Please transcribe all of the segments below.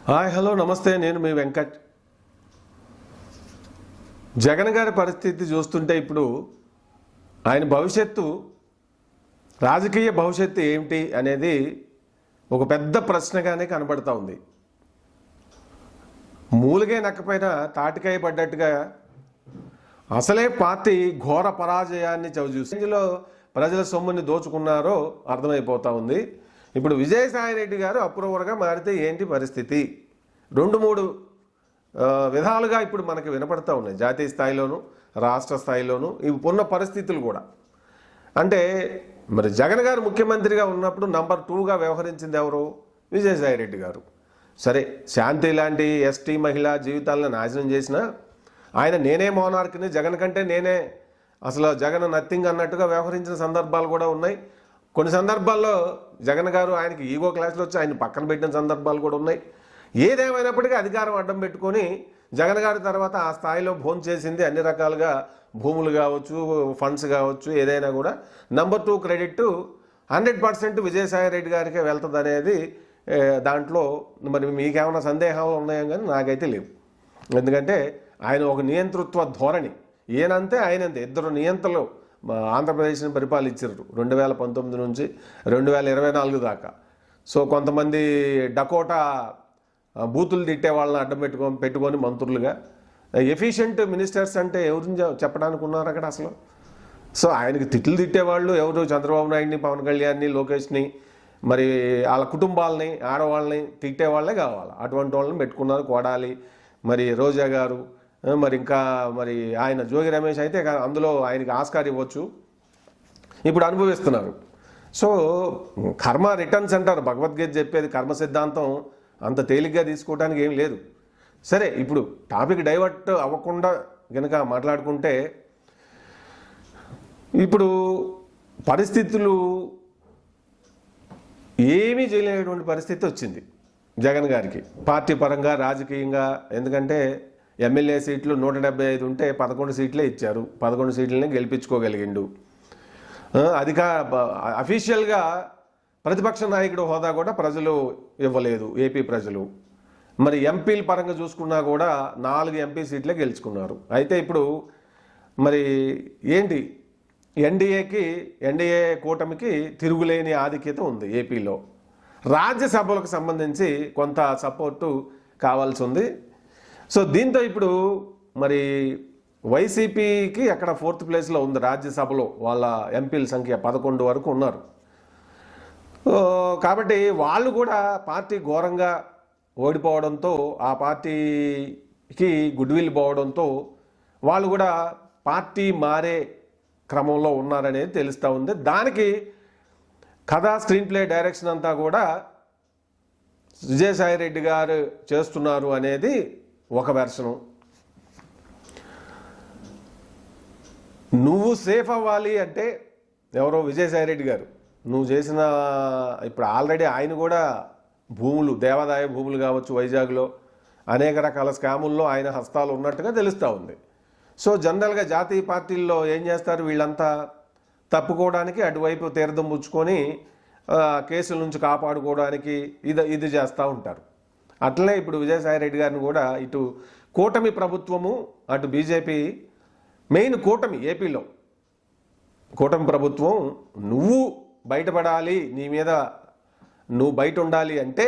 Hi hello నమస్తే, నేను మీ వెంకట్. జగన్ గారి పరిస్థితి చూస్తుంటే ఇప్పుడు ఆయన భవిష్యత్తు, రాజకీయ భవిష్యత్తు ఏమిటి అనేది ఒక పెద్ద ప్రశ్నగానే కనబడతా ఉంది. మూలిగే నక్కపోయినా తాటికాయ పడ్డట్టుగా అసలే పార్టీ ఘోర పరాజయాన్ని చవిచూసి ఇందులో ప్రజల సొమ్ముని దోచుకున్నారో అర్థమైపోతూ ఉంది. ఇప్పుడు విజయసాయిరెడ్డి గారు అప్రూవర్గా మారితే ఏంటి పరిస్థితి? 2-3 విధాలుగా ఇప్పుడు మనకి వినపడతా ఉన్నాయి. జాతీయ స్థాయిలోను, రాష్ట్ర స్థాయిలోను ఇవి ఉన్న పరిస్థితులు కూడా. అంటే మరి జగన్ గారు ముఖ్యమంత్రిగా ఉన్నప్పుడు నంబర్ 2గా వ్యవహరించింది ఎవరు? విజయసాయిరెడ్డి గారు. సరే, శాంతి లాంటి ఎస్టీ మహిళా జీవితాలను నాశనం చేసిన ఆయన నేనే మోనార్క్ని, జగన్ కంటే నేనే అసలు జగన్ నథింగ్ అన్నట్టుగా వ్యవహరించిన సందర్భాలు కూడా ఉన్నాయి. కొన్ని సందర్భాల్లో జగన్ గారు ఆయనకి ఈగో క్లాసులు వచ్చి ఆయన పక్కన పెట్టిన సందర్భాలు కూడా ఉన్నాయి. ఏదేమైనప్పటికీ అధికారం అడ్డం పెట్టుకొని జగన్ గారి తర్వాత ఆ స్థాయిలో భోన్ చేసింది అన్ని రకాలుగా, భూములు కావచ్చు, ఫండ్స్ కావచ్చు, ఏదైనా కూడా నంబర్ 2 క్రెడిట్ 100% విజయసాయిరెడ్డి గారికే వెళ్తుంది అనేది దాంట్లో మరి మీకేమైనా సందేహాలు ఉన్నాయో కానీ నాకైతే లేవు. ఎందుకంటే ఆయన ఒక నియంతృత్వ ధోరణి, ఈయనంతే ఆయనంతే, ఇద్దరు నియంతలు ఆంధ్రప్రదేశ్ని పరిపాలించారు 2019 నుంచి 2024 దాకా. సో కొంతమంది డకోటా బూతులు తిట్టే వాళ్ళని అడ్డం పెట్టుకొని మంత్రులుగా ఎఫిషియెంట్ మినిస్టర్స్ అంటే ఎవరిని చెప్పడానికి ఉన్నారు అక్కడ అసలు? సో ఆయనకి తిట్లు తిట్టేవాళ్ళు ఎవరు? చంద్రబాబు నాయుడిని, పవన్ కళ్యాణ్ని, లోకేష్ని, మరి వాళ్ళ కుటుంబాలని, ఆడవాళ్ళని తిట్టే వాళ్ళే కావాలి. అటువంటి వాళ్ళని పెట్టుకున్నారు. కొడాలి, మరి రోజా గారు, మరి ఇంకా మరి ఆయన జోగి రమేష్ అయితే అందులో ఆయనకి ఆస్కార్ ఇవ్వచ్చు, ఇప్పుడు అనుభవిస్తున్నారు. సో కర్మ రిటర్న్స్ అంటారు, భగవద్గీత చెప్పేది. కర్మ సిద్ధాంతం అంత తేలిగ్గా తీసుకోవడానికి ఏం లేదు. సరే, ఇప్పుడు టాపిక్ డైవర్ట్ అవ్వకుండా కనుక మాట్లాడుకుంటే, ఇప్పుడు పరిస్థితులు ఏమీ చేయలేనటువంటి పరిస్థితి వచ్చింది జగన్ గారికి పార్టీ పరంగా, రాజకీయంగా. ఎందుకంటే ఎమ్మెల్యే సీట్లు 175 ఉంటే 11 సీట్లే ఇచ్చారు, 11 సీట్లనే గెలిపించుకోగలిగిండు. అఫీషియల్గా ప్రతిపక్ష నాయకుడు హోదా కూడా ప్రజలు ఇవ్వలేదు, ఏపీ ప్రజలు. మరి ఎంపీల పరంగా చూసుకున్నా కూడా 4 ఎంపీ సీట్లే గెలుచుకున్నారు. అయితే ఇప్పుడు మరి ఏంటి, ఎన్డీఏ కూటమికి తిరుగులేని ఆధిక్యత ఉంది ఏపీలో. రాజ్యసభలకు సంబంధించి కొంత సపోర్టు కావాల్సి ఉంది. సో దీంతో ఇప్పుడు మరి వైసీపీకి అక్కడ 4th ప్లేస్లో ఉంది రాజ్యసభలో. వాళ్ళ ఎంపీల సంఖ్య 11 వరకు ఉన్నారు. కాబట్టి వాళ్ళు కూడా పార్టీ ఘోరంగా ఓడిపోవడంతో, ఆ పార్టీకి గుడ్విల్ పోవడంతో వాళ్ళు కూడా పార్టీ మారే క్రమంలో ఉన్నారనేది తెలుస్తూ ఉంది. దానికి కథా, స్క్రీన్ ప్లే, డైరెక్షన్ అంతా కూడా విజయసాయిరెడ్డి గారు చేస్తున్నారు అనేది ఒక వెర్షను. నువ్వు సేఫ్ అవ్వాలి అంటే ఎవరో విజయసాయిరెడ్డి గారు, నువ్వు చేసిన ఇప్పుడు ఆల్రెడీ ఆయన కూడా భూములు, దేవాదాయ భూములు కావచ్చు, వైజాగ్లో అనేక రకాల స్కాముల్లో ఆయన హస్తాలు ఉన్నట్టుగా తెలుస్తూ ఉంది. సో జనరల్గా జాతీయ పార్టీల్లో ఏం చేస్తారు, వీళ్ళంతా తప్పుకోవడానికి అటువైపు తీర్థం పుచ్చుకొని కేసుల నుంచి కాపాడుకోవడానికి ఇది చేస్తూ ఉంటారు. అట్లనే ఇప్పుడు విజయసాయిరెడ్డి గారిని కూడా ఇటు కూటమి ప్రభుత్వము, అటు బీజేపీ, మెయిన్ కూటమి, ఏపీలో కూటమి ప్రభుత్వం నువ్వు బయటపడాలి, నీ మీద నువ్వు బయట ఉండాలి అంటే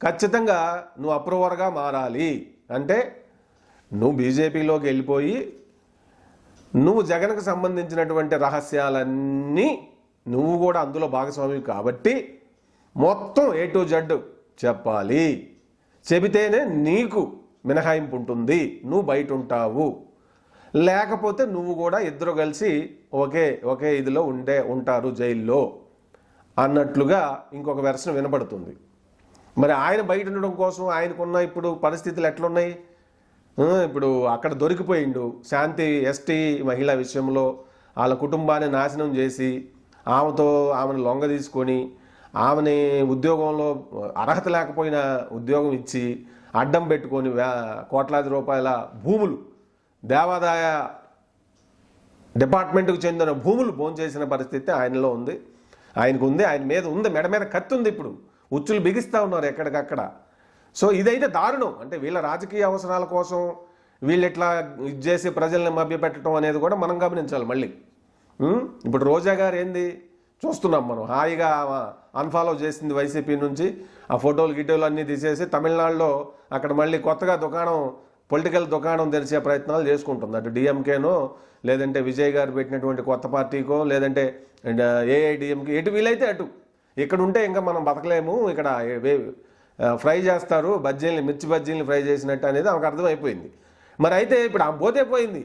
ఖచ్చితంగా నువ్వు అప్రూవర్గా మారాలి. అంటే నువ్వు బీజేపీలోకి వెళ్ళిపోయి నువ్వు జగన్కు సంబంధించినటువంటి రహస్యాలన్నీ నువ్వు కూడా అందులో భాగస్వామి కాబట్టి మొత్తం A to Z చెప్పాలి. చెబితేనే నీకు మినహాయింపు ఉంటుంది, నువ్వు బయట ఉంటావు. లేకపోతే నువ్వు కూడా ఇద్దరు కలిసి ఒకే ఇదిలో ఉంటారు జైల్లో అన్నట్లుగా ఇంకొక వెర్షన్ వినపడుతుంది. మరి ఆయన బయట ఉండడం కోసం ఆయనకున్న ఇప్పుడు పరిస్థితులు ఎట్లున్నాయి? ఇప్పుడు అక్కడ దొరికిపోయిండు. శాంతి ఎస్టీ మహిళ విషయంలో వాళ్ళ కుటుంబాన్ని నాశనం చేసి ఆమెను లొంగ తీసుకొని ఆమెని ఉద్యోగంలో అర్హత లేకపోయినా ఉద్యోగం ఇచ్చి అడ్డం పెట్టుకొని కోట్లాది రూపాయల భూములు, దేవాదాయ డిపార్ట్మెంట్కు చెందిన భూములు భోంచేసిన పరిస్థితి ఆయనలో ఉంది, ఆయనకు ఉంది, ఆయన మీద ఉంది, మెడ మీద కత్తి ఉంది. ఇప్పుడు ఉచ్చులు బిగిస్తూ ఉన్నారు ఎక్కడికక్కడ. సో ఇదైతే దారుణం. అంటే వీళ్ళ రాజకీయ అవసరాల కోసం వీళ్ళు ఇట్లా ఇది చేసి ప్రజల్ని మభ్యపెట్టడం అనేది కూడా మనం గమనించాలి మళ్ళీ. ఇప్పుడు రోజా గారు ఏంది చూస్తున్నాం మనం, హాయిగా అన్ఫాలో చేసింది వైసీపీ నుంచి, ఆ ఫోటోలు గిటోలు అన్నీ తీసేసి తమిళనాడులో అక్కడ మళ్ళీ కొత్తగా పొలిటికల్ దుకాణం తెరిచే ప్రయత్నాలు చేసుకుంటుంది. అటు డిఎంకేనో లేదంటే విజయ్ గారు పెట్టినటువంటి కొత్త పార్టీకో లేదంటే ఏఐడిఎంకి, ఎటు వీలైతే అటు. ఇక్కడ ఉంటే ఇంకా మనం బతకలేము, ఇక్కడ ఫ్రై చేస్తారు బజ్జీల్ని, మిర్చి బజ్జీల్ని ఫ్రై చేసినట్టు అనేది ఆమెకు అర్థమైపోయింది. మరి అయితే ఇప్పుడు ఆమె పోతే పోయింది,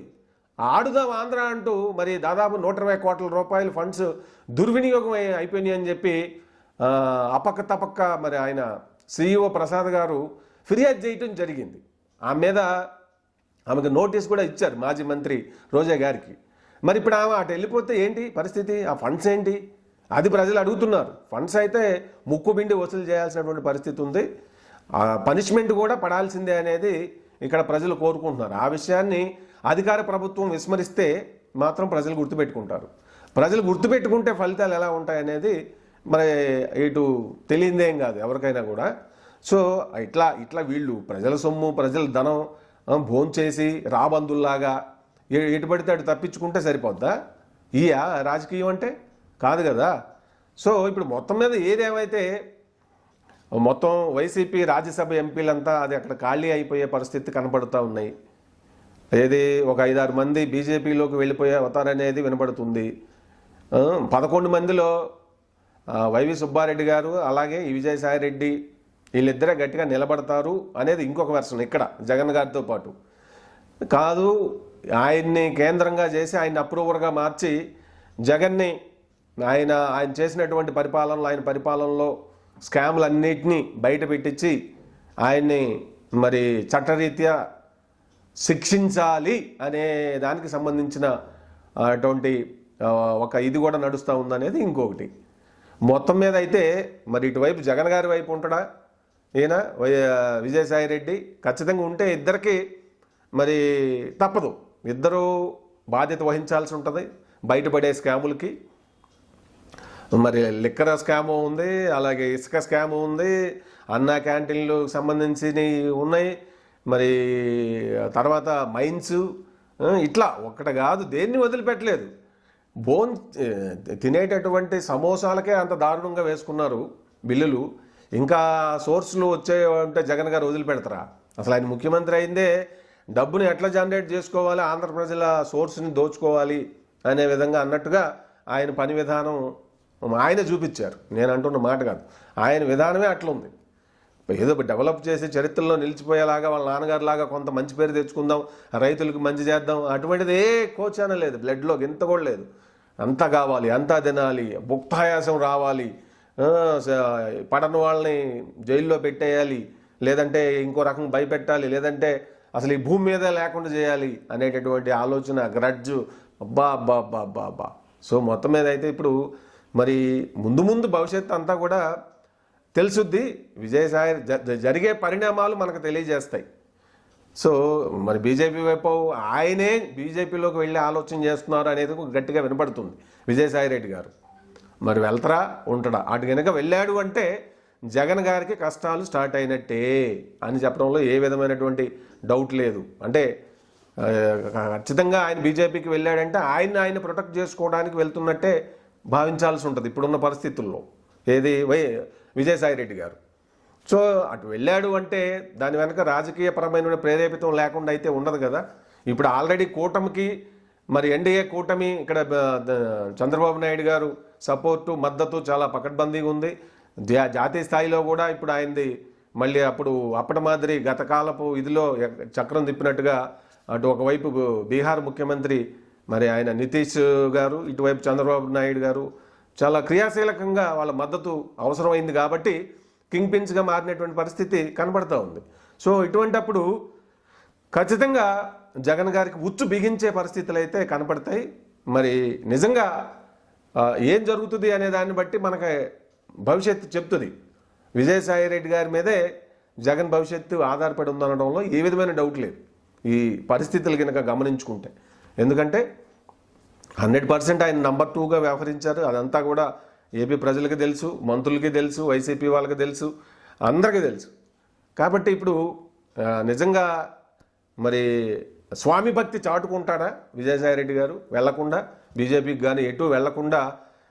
ఆడుదాం ఆంధ్ర అంటూ మరి దాదాపు 120 కోట్ల రూపాయల ఫండ్స్ దుర్వినియోగం అయిపోయినాయి అని చెప్పి అపక్క తపక్క మరి ఆయన సిఇఓ ప్రసాద్ గారు ఫిర్యాదు చేయటం జరిగింది. ఆమెకు నోటీస్ కూడా ఇచ్చారు మాజీ మంత్రి రోజా గారికి. మరి ఇప్పుడు ఆమె అటు వెళ్ళిపోతే ఏంటి పరిస్థితి? ఆ ఫండ్స్ ఏంటి? అది ప్రజలు అడుగుతున్నారు. ఫండ్స్ అయితే ముక్కుబిండి వసూలు చేయాల్సినటువంటి పరిస్థితి ఉంది, పనిష్మెంట్ కూడా పడాల్సిందే అనేది ఇక్కడ ప్రజలు కోరుకుంటున్నారు. ఆ విషయాన్ని అధికార ప్రభుత్వం విస్మరిస్తే మాత్రం ప్రజలు గుర్తుపెట్టుకుంటారు. ప్రజలు గుర్తుపెట్టుకుంటే ఫలితాలు ఎలా ఉంటాయనేది మరి ఇటు తెలియదేం కాదు ఎవరికైనా కూడా. సో ఇట్లా వీళ్ళు ప్రజల సొమ్ము ప్రజల ధనం భోంచేసి రాబందుల్లాగా ఎటు పడితే అటు తప్పించుకుంటే సరిపోద్దా? రాజకీయం అంటే కాదు కదా. సో ఇప్పుడు మొత్తం మీద ఏదేమైతే మొత్తం వైసీపీ రాజ్యసభ ఎంపీలంతా అది అక్కడ ఖాళీ అయిపోయే పరిస్థితి కనపడుతూ ఉన్నాయి. ఏది ఒక 5-6 మంది బీజేపీలోకి వెళ్ళిపోయే అవుతారనేది వినపడుతుంది. 11 మందిలో వైవి సుబ్బారెడ్డి గారు అలాగే విజయసాయి రెడ్డి వీళ్ళిద్దరే గట్టిగా నిలబడతారు అనేది ఇంకొక వెర్షన్. ఇక్కడ జగన్ గారితో పాటు కాదు, ఆయన్ని కేంద్రంగా చేసి ఆయన్ని అప్రూవర్గా మార్చి జగన్ని ఆయన చేసినటువంటి పరిపాలనలో స్కామ్లన్నింటినీ బయట పెట్టించి ఆయన్ని మరి చట్టరీత్యా శిక్షించాలి అనే దానికి సంబంధించిన అటువంటి ఒక ఇది కూడా నడుస్తూ ఉందనేది ఇంకొకటి. మొత్తం మీద అయితే మరి ఇటువైపు జగన్ గారి వైపు ఉంటాడా ఈయన విజయసాయి రెడ్డి? ఖచ్చితంగా ఉంటే ఇద్దరికి మరి తప్పదు, ఇద్దరూ బాధ్యత వహించాల్సి ఉంటుంది బయటపడే స్కాములకి. మరి లిక్కర్ స్కాము ఉంది, అలాగే ఇసుక స్కాము ఉంది, అన్నా క్యాంటీన్లు సంబంధించినవి ఉన్నాయి, మరి తర్వాత మైన్స్, ఇట్లా ఒక్కటి కాదు దేన్ని వదిలిపెట్టలేదు. తినేటటువంటి సమోసాలకే అంత దారుణంగా వేసుకున్నారు బిల్లులు. ఇంకా సోర్సులు వచ్చాయంటే జగన్ గారు వదిలిపెడతారా? అసలు ఆయన ముఖ్యమంత్రి అయిందే డబ్బుని ఎట్లా జనరేట్ చేసుకోవాలి, ఆంధ్ర ప్రజల సోర్స్ని దోచుకోవాలి అనే విధంగా అన్నట్టుగా ఆయన పని విధానం ఆయన చూపించారు. నేను అంటున్న మాట కాదు, ఆయన విధానమే అట్లుంది. ఏదో డెవలప్ చేసి చరిత్రలో నిలిచిపోయేలాగా వాళ్ళ నాన్నగారిలాగా కొంత మంచి పేరు తెచ్చుకుందాం, రైతులకు మంచి చేద్దాం, అటువంటిది ఏ కోచాన లేదు, బ్లడ్లో ఇంత కూడా లేదు. అంతా కావాలి, అంతా తినాలి, భుక్తాయాసం రావాలి, పడని వాళ్ళని జైల్లో పెట్టేయాలి, లేదంటే ఇంకో రకం భయపెట్టాలి, లేదంటే అసలు ఈ భూమి మీద లేకుండా చేయాలి అనేటటువంటి ఆలోచన, గ్రడ్జు, అబ్బా అబ్బా అబ్బా అబ్బా అబ్బా. సో మొత్తం మీద అయితే ఇప్పుడు మరి ముందు భవిష్యత్తు అంతా కూడా తెలుసుద్ది. విజయసాయి జరిగే పరిణామాలు మనకు తెలియజేస్తాయి. సో మరి బీజేపీ వైపు ఆయనే బీజేపీలోకి వెళ్ళి ఆలోచన చేస్తున్నారు అనేది గట్టిగా వినపడుతుంది విజయసాయి రెడ్డి గారు. మరి వెళ్తారా ఉంటాడా? అటు కనుక వెళ్ళాడు అంటే జగన్ గారికి కష్టాలు స్టార్ట్ అయినట్టే అని చెప్పడంలో ఏ విధమైనటువంటి డౌట్ లేదు. అంటే ఖచ్చితంగా ఆయన బీజేపీకి వెళ్ళాడంటే ఆయన ప్రొటెక్ట్ చేసుకోవడానికి వెళ్తున్నట్టే భావించాల్సి ఉంటుంది ఇప్పుడున్న పరిస్థితుల్లో. ఏది విజయసాయి రెడ్డి గారు. సో అటు వెళ్ళాడు అంటే దాని వెనక రాజకీయపరమైన ప్రేరేపితం లేకుండా అయితే ఉండదు కదా. ఇప్పుడు ఆల్రెడీ కూటమికి మరి ఎన్డీఏ కూటమి ఇక్కడ చంద్రబాబు నాయుడు గారు సపోర్టు మద్దతు చాలా పకడ్బందీగా ఉంది. జాతీయ స్థాయిలో కూడా ఇప్పుడు ఆయనది మళ్ళీ అప్పటి మాదిరి గత కాలపు ఇదిలో చక్రం తిప్పినట్టుగా అటు ఒకవైపు బీహార్ ముఖ్యమంత్రి మరి ఆయన నితీష్ గారు, ఇటువైపు చంద్రబాబు నాయుడు గారు చాలా క్రియాశీలకంగా వాళ్ళ మద్దతు అవసరమైంది కాబట్టి కింగ్ పిన్స్గా మారినటువంటి పరిస్థితి కనబడుతూ ఉంది. సో ఇటువంటప్పుడు ఖచ్చితంగా జగన్ గారికి ఉచ్చు బిగించే పరిస్థితులు అయితే కనపడతాయి. మరి నిజంగా ఏం జరుగుతుంది అనే దాన్ని బట్టి మనకి భవిష్యత్తు చెప్తుంది. విజయసాయి రెడ్డి గారి మీదే జగన్ భవిష్యత్తు ఆధారపడి ఉందనడంలో ఏ విధమైన డౌట్ లేదు ఈ పరిస్థితులు కనుక గమనించుకుంటే. ఎందుకంటే 100% ఆయన నంబర్ 2గా వ్యవహరించారు. అదంతా కూడా ఏపీ ప్రజలకి తెలుసు, మంత్రులకి తెలుసు, వైసీపీ వాళ్ళకి తెలుసు, అందరికీ తెలుసు. కాబట్టి ఇప్పుడు నిజంగా మరి స్వామి భక్తి చాటుకుంటాడా విజయసాయిరెడ్డి గారు? వెళ్లకుండా బీజేపీకి కానీ ఎటు వెళ్లకుండా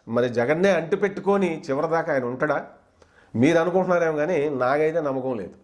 మరి జగన్నే అంటిపెట్టుకొని చివరిదాకా ఆయన ఉంటాడా? మీరు అనుకుంటున్నారేమో కానీ నాకైతే నమ్మకం లేదు.